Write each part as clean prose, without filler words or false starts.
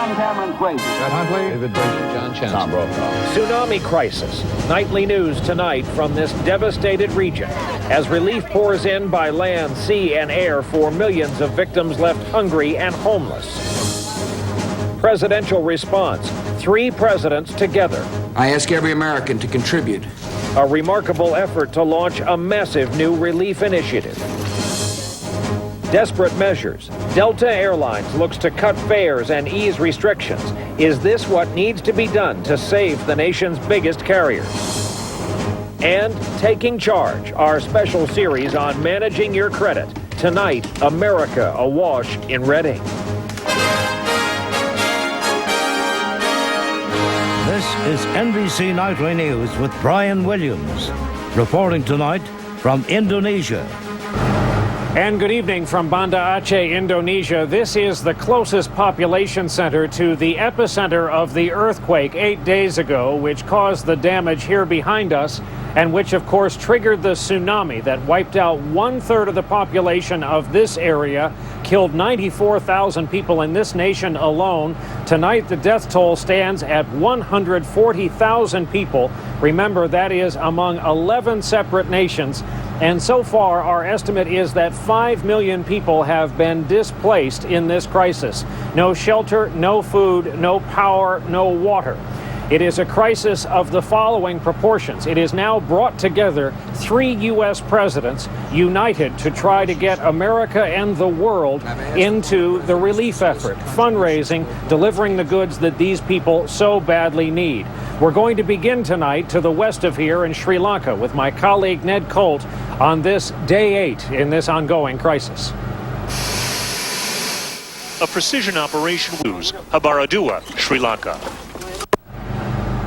Tom Cameron's great. Brett Huntley, David Bridges, John Chen, Tom Brokaw. Tsunami crisis. Nightly news tonight from this devastated region as relief pours in by land, sea, and air for millions of victims left hungry and homeless. Presidential response. 3 presidents together. I ask every American to contribute. A remarkable effort to launch a massive new relief initiative. Desperate measures. Delta Airlines looks to cut fares and ease restrictions. Is this what needs to be done to save the nation's biggest carriers? And Taking Charge, our special series on managing your credit. Tonight, America awash in red ink. This is NBC Nightly News with Brian Williams, reporting tonight from Indonesia. And good evening from Banda Aceh, Indonesia. This is the closest population center to the epicenter of the earthquake 8 days ago, which caused the damage here behind us, and which, of course, triggered the tsunami that wiped out 1/3 of the population of this area, killed 94,000 people in this nation alone. Tonight, the death toll stands at 140,000 people. Remember, that is among 11 separate nations. And so far, our estimate is that 5 million people have been displaced in this crisis. No shelter, no food, no power, no water. It is a crisis of the following proportions. It has now brought together 3 U.S. presidents united to try to get America and the world into the relief effort, fundraising, delivering the goods that these people so badly need. We're going to begin tonight to the west of here in Sri Lanka with my colleague Ned Colt on this day 8 in this ongoing crisis. A precision operation news, Habaradua, Sri Lanka.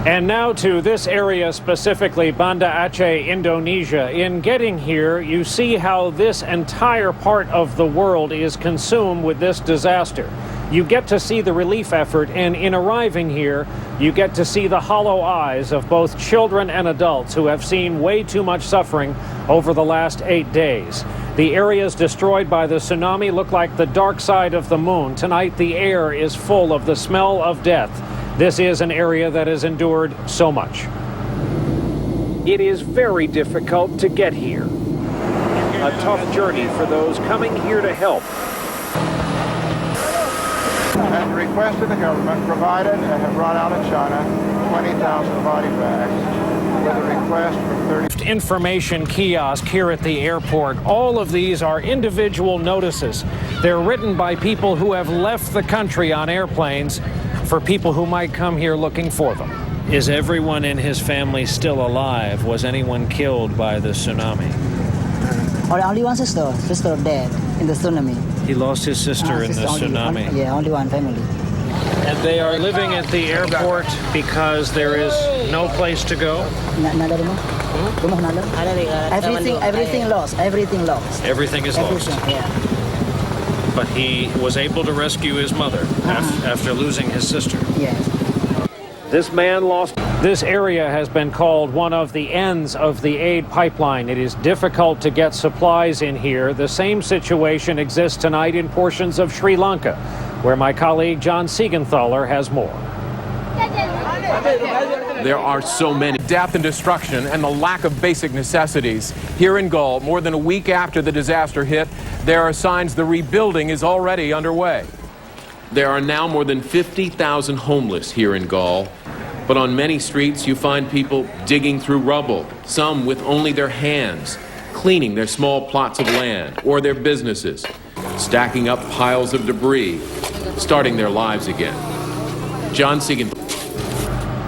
And now to this area specifically, Banda Aceh, Indonesia. In getting here, you see how this entire part of the world is consumed with this disaster. You get to see the relief effort, and in arriving here, you get to see the hollow eyes of both children and adults who have seen way too much suffering over the last 8 days. The areas destroyed by the tsunami look like the dark side of the moon. Tonight, the air is full of the smell of death. This is an area that has endured so much. It is very difficult to get here. A tough journey for those coming here to help. At the request of the government, provided and have brought out of China 20,000 body bags with a request from 30... Information kiosk here at the airport. All of these are individual notices. They're written by people who have left the country on airplanes for people who might come here looking for them. Is everyone in his family still alive? Was anyone killed by the tsunami? Only one sister dead in the tsunami. He lost his sister in the tsunami. Only one family. And they are living at the airport because there is no place to go? Everything lost. Everything lost. Everything is lost. Yeah. But he was able to rescue his mother after losing his sister. Yeah. This man lost. This area has been called one of the ends of the aid pipeline. It is difficult to get supplies in here. The same situation exists tonight in portions of Sri Lanka, where my colleague John Siegenthaler has more. There are so many. Death and destruction and the lack of basic necessities. Here in Gaul, more than a week after the disaster hit, there are signs the rebuilding is already underway. There are now more than 50,000 homeless here in Gaul, but on many streets you find people digging through rubble, some with only their hands, cleaning their small plots of land or their businesses, stacking up piles of debris, starting their lives again. John Siegenthaler.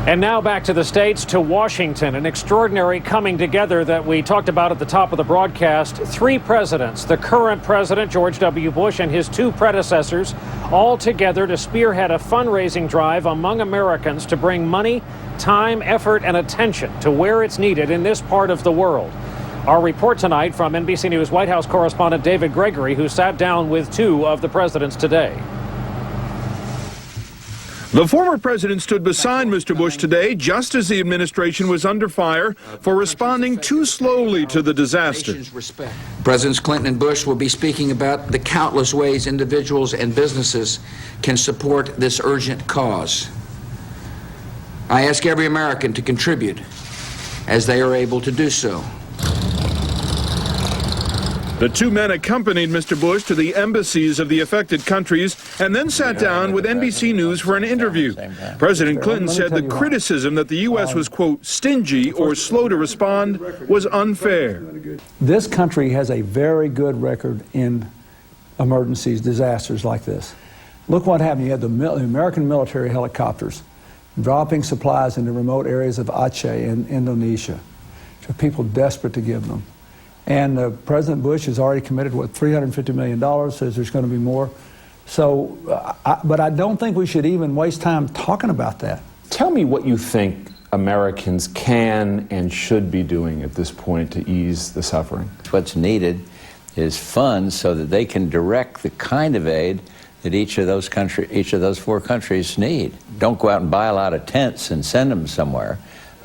And now back to the States, to Washington, an extraordinary coming together that we talked about at the top of the broadcast. 3 presidents, the current president, George W. Bush, and his 2 predecessors, all together to spearhead a fundraising drive among Americans to bring money, time, effort, and attention to where it's needed in this part of the world. Our report tonight from NBC News White House correspondent David Gregory, who sat down with 2 of the presidents today. The former president stood beside Mr. Bush today just as the administration was under fire for responding too slowly to the disaster. Presidents Clinton and Bush will be speaking about the countless ways individuals and businesses can support this urgent cause. I ask every American to contribute as they are able to do so. The two men accompanied Mr. Bush to the embassies of the affected countries and then sat down with NBC News for an interview. President Clinton said the criticism that the U.S. was, quote, stingy or slow to respond was unfair. This country has a very good record in emergencies, disasters like this. Look what happened. You had the American military helicopters dropping supplies into remote areas of Aceh in Indonesia to people desperate to give them. And President Bush has already committed, what, $350 million, says there's going to be more. So, but I don't think we should even waste time talking about that. Tell me what you think Americans can and should be doing at this point to ease the suffering. What's needed is funds so that they can direct the kind of aid that each of those four countries need. Don't go out and buy a lot of tents and send them somewhere.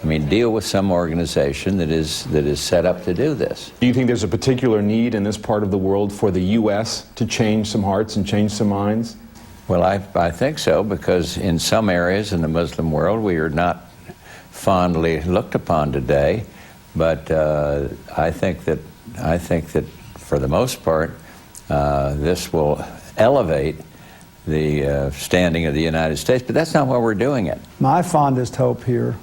I mean, deal with some organization that is set up to do this. Do you think there's a particular need in this part of the world for the U.S. to change some hearts and change some minds? Well, I think so, because in some areas in the Muslim world we are not fondly looked upon today, but I think that for the most part this will elevate the standing of the United States, but that's not why we're doing it. My fondest hope here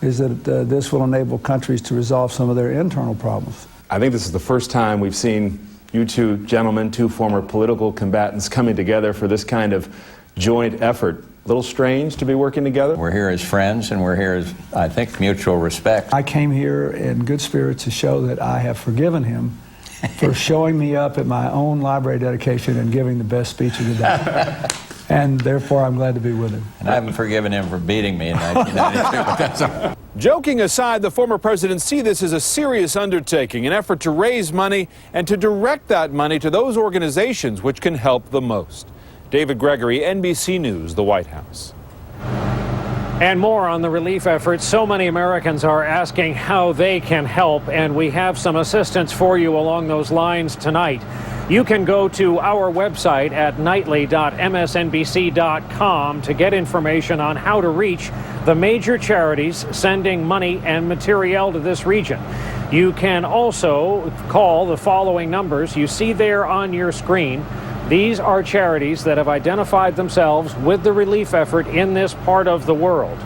is that this will enable countries to resolve some of their internal problems. I think this is the first time we've seen you two gentlemen, two former political combatants, coming together for this kind of joint effort. A little strange to be working together? We're here as friends, and we're here as, I think, mutual respect. I came here in good spirits to show that I have forgiven him for showing me up at my own library dedication and giving the best speech of the day. And therefore, I'm glad to be with him. And I haven't forgiven him for beating me in 1992, but that's all right. Joking aside, the former president see this as a serious undertaking, an effort to raise money and to direct that money to those organizations which can help the most. David Gregory, NBC News, the White House. And more on the relief efforts. So many Americans are asking how they can help, and we have some assistance for you along those lines tonight. You can go to our website at nightly.msnbc.com to get information on how to reach the major charities sending money and materiel to this region. You can also call the following numbers you see there on your screen. These are charities that have identified themselves with the relief effort in this part of the world.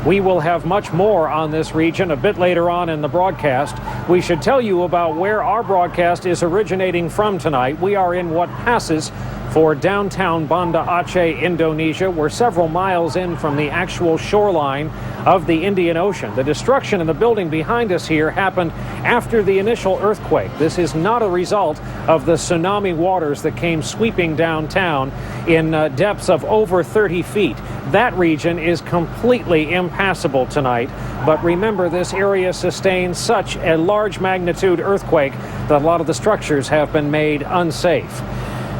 We will have much more on this region a bit later on in the broadcast. We should tell you about where our broadcast is originating from tonight. We are in what passes for downtown Banda Aceh, Indonesia. We're several miles in from the actual shoreline of the Indian Ocean. The destruction in the building behind us here happened after the initial earthquake. This is not a result of the tsunami waters that came sweeping downtown in depths of over 30 feet. That region is completely impassable tonight. But remember, this area sustained such a large magnitude earthquake that a lot of the structures have been made unsafe.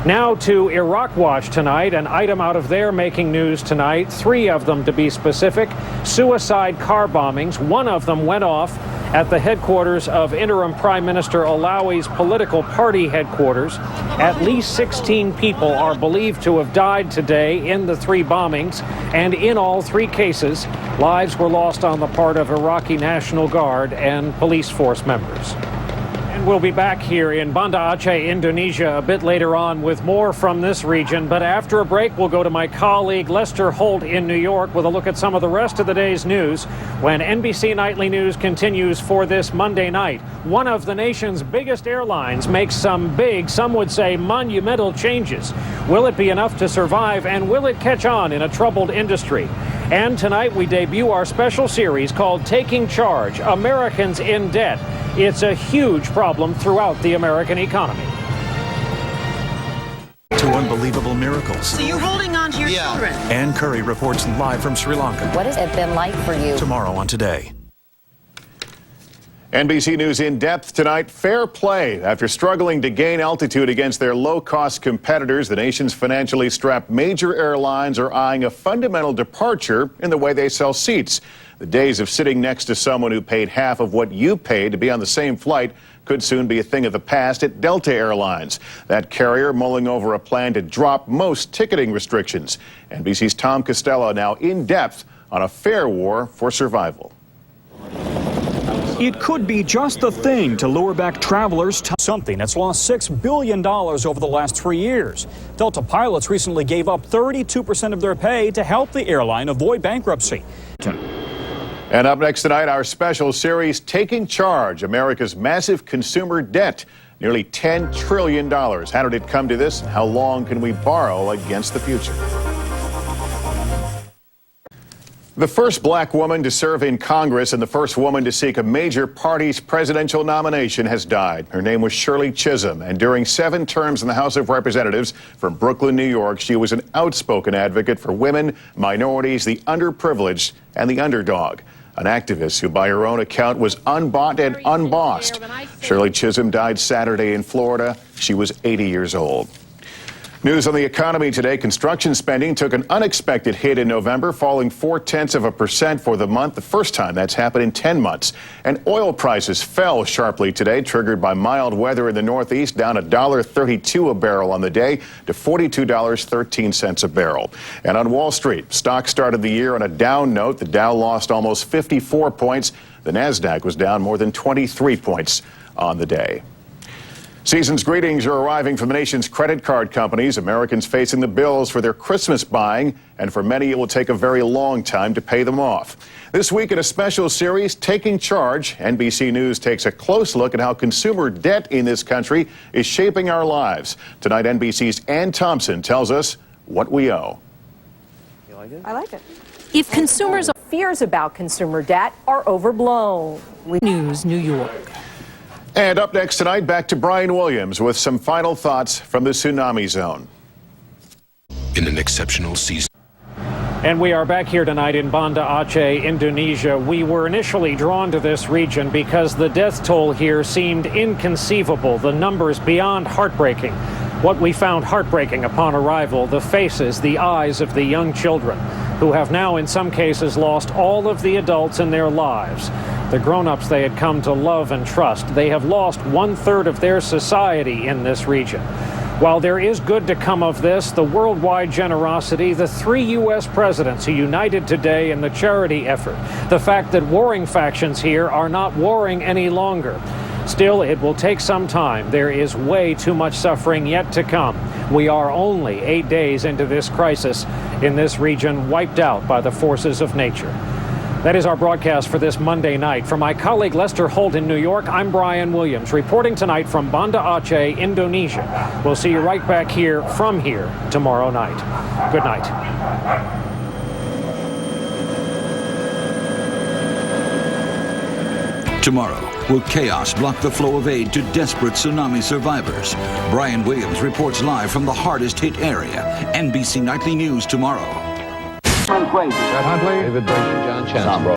Now to Iraq Watch tonight, an item out of there making news tonight, 3 of them to be specific, suicide car bombings. One of them went off at the headquarters of interim Prime Minister Alawi's political party headquarters. At least 16 people are believed to have died today in the 3 bombings, and in all 3 cases, lives were lost on the part of Iraqi National Guard and police force members. We'll be back here in Banda Aceh, Indonesia, a bit later on with more from this region. But after a break, we'll go to my colleague Lester Holt in New York with a look at some of the rest of the day's news when NBC Nightly News continues for this Monday night. One of the nation's biggest airlines makes some big, some would say monumental changes. Will it be enough to survive, and will it catch on in a troubled industry? And tonight we debut our special series called Taking Charge, Americans in Debt. It's a huge problem throughout the American economy. 2 unbelievable miracles. So you're holding on to your children. Ann Curry reports live from Sri Lanka. What has it been like for you? Tomorrow on Today. NBC News in depth tonight. Fair play. After struggling to gain altitude against their low-cost competitors, the nation's financially strapped major airlines are eyeing a fundamental departure in the way they sell seats. The days of sitting next to someone who paid half of what you paid to be on the same flight could soon be a thing of the past at Delta Airlines. That carrier mulling over a plan to drop most ticketing restrictions. NBC's Tom Costello now in depth on a fare war for survival. It could be just the thing to lure back travelers to something that's lost $6 billion over the last 3 years. Delta pilots recently gave up 32% of their pay to help the airline avoid bankruptcy. And up next tonight, our special series, Taking Charge, America's massive consumer debt, nearly $10 trillion. How did it come to this? How long can we borrow against the future? The first black woman to serve in Congress and the first woman to seek a major party's presidential nomination has died. Her name was Shirley Chisholm, and during 7 terms in the House of Representatives from Brooklyn, New York, she was an outspoken advocate for women, minorities, the underprivileged, and the underdog. An activist who, by her own account, was unbought and unbossed. Shirley Chisholm died Saturday in Florida. She was 80 years old. News on the economy today. Construction spending took an unexpected hit in November, falling 0.4% for the month, the first time that's happened in 10 months. And oil prices fell sharply today, triggered by mild weather in the Northeast, down $1.32 a barrel on the day to $42.13 a barrel. And on Wall Street, stocks started the year on a down note. The Dow lost almost 54 points. The Nasdaq was down more than 23 points on the day. Season's greetings are arriving from the nation's credit card companies. Americans facing the bills for their Christmas buying, and for many it will take a very long time to pay them off. This week in a special series, Taking Charge, NBC News takes a close look at how consumer debt in this country is shaping our lives. Tonight, NBC's Ann Thompson tells us what we owe. You like it? I like it. If consumers' fears about consumer debt are overblown. News, New York. And up next tonight, back to Brian Williams with some final thoughts from the tsunami zone. In an exceptional season. And we are back here tonight in Banda Aceh, Indonesia. We were initially drawn to this region because the death toll here seemed inconceivable, the numbers beyond heartbreaking. What we found heartbreaking upon arrival, the faces, the eyes of the young children, who have now in some cases lost all of the adults in their lives. The grown-ups they had come to love and trust. They have lost 1/3 of their society in this region. While there is good to come of this, the worldwide generosity, the 3 U.S. presidents who united today in the charity effort, the fact that warring factions here are not warring any longer. Still, it will take some time. There is way too much suffering yet to come. We are only 8 days into this crisis in this region, wiped out by the forces of nature. That is our broadcast for this Monday night. For my colleague Lester Holt in New York, I'm Brian Williams, reporting tonight from Banda Aceh, Indonesia. We'll see you right back here from here tomorrow night. Good night. Tomorrow, will chaos block the flow of aid to desperate tsunami survivors? Brian Williams reports live from the hardest hit area. NBC Nightly News tomorrow. Fred Huntley, David Brainerd, John Chancellor.